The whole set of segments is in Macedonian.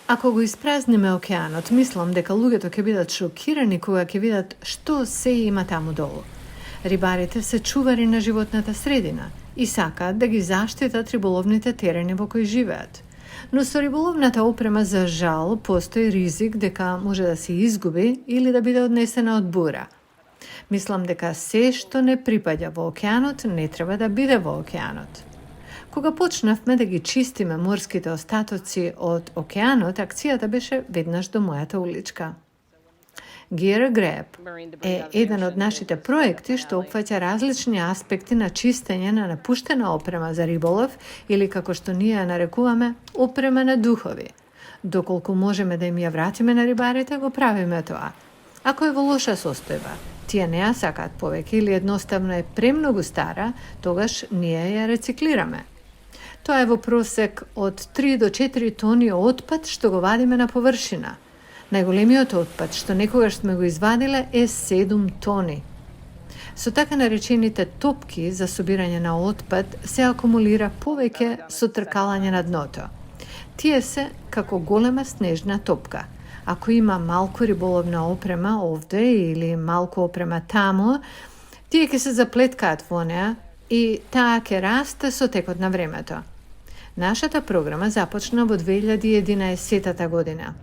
Ако го испразниме океанот, мислам дека луѓето ќе бидат шокирани кога ќе видат што се има таму долу. Рибарите се чувари на животната средина и сакаат да ги заштитат риболовните терени во кои живеат. Но со риболовната опрема, за жал, постои ризик дека може да се изгуби или да биде однесена од бура. Мислам дека се што не припаѓа во океанот не треба да биде во океанот. Кога почнавме да ги чистиме морските остатоци од океанот, акцијата беше веднаш до мојата уличка. Gear Grab е еден од нашите проекти што опфаќа различни аспекти на чистење на напуштена опрема за риболов или, како што ние ја нарекуваме, опрема на духови. Доколку можеме да им ја вратиме на рибарите, го правиме тоа. Ако е во лоша состојба, тие не ја сакаат повеќе или едноставно е премногу стара, тогаш ние ја рециклираме. Тоа е во просек од 3 до 4 тони отпад што го вадиме на површина. Најголемиот отпад што некогаш сме го извадиле е 7 тони. Со така наречените топки за собирање на отпад се акумулира повеќе со тркалање на дното. Тие се како голема снежна топка. Ако има малку риболовна опрема овде или малку опрема таму, тие ќе се заплеткаат во неа и таа ќе расте со текот на времето. Нашата програма започна во 2011 година.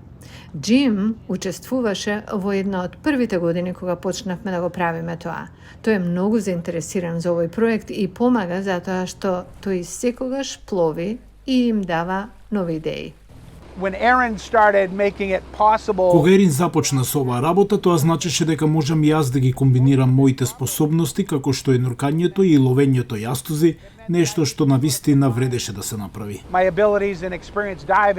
Джим учествуваше во една од првите години кога почнавме да го правиме тоа. Тој е многу заинтересиран за овој проект и помага затоа што тој секогаш плови и им дава нови идеи. Кога Ерин започна со оваа работа, тоа значеше дека можам и јас да ги комбинирам моите способности, како што е нуркањето и ловењето јастози, нешто што навистина вредеше да се направи.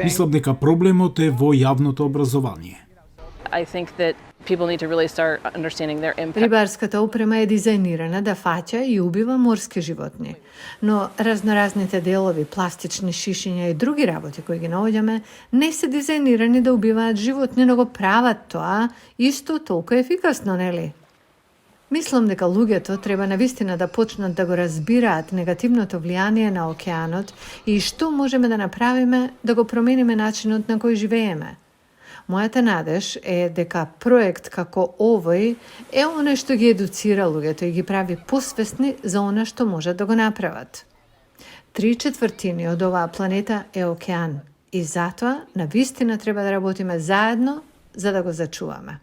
Мислам дека проблемот е во јавното образование. Рибарската опрема е дизајнирана да фаќа и убива морски животни, но разноразните делови, пластични шишиња и други работи кои ги наоѓаме не се дизајнирани да убиваат животни, но го прават тоа исто толку ефикасно, нели? Мислам дека луѓето треба навистина да почнат да го разбираат негативното влијание на океанот и што можеме да направиме да го промениме начинот на кој живееме. Мојата надеж е дека проект како овој е оно што ги едуцира луѓето и ги прави посвесни за она што можат да го направат. 3/4 од оваа планета е океан и затоа навистина треба да работиме заедно за да го зачуваме.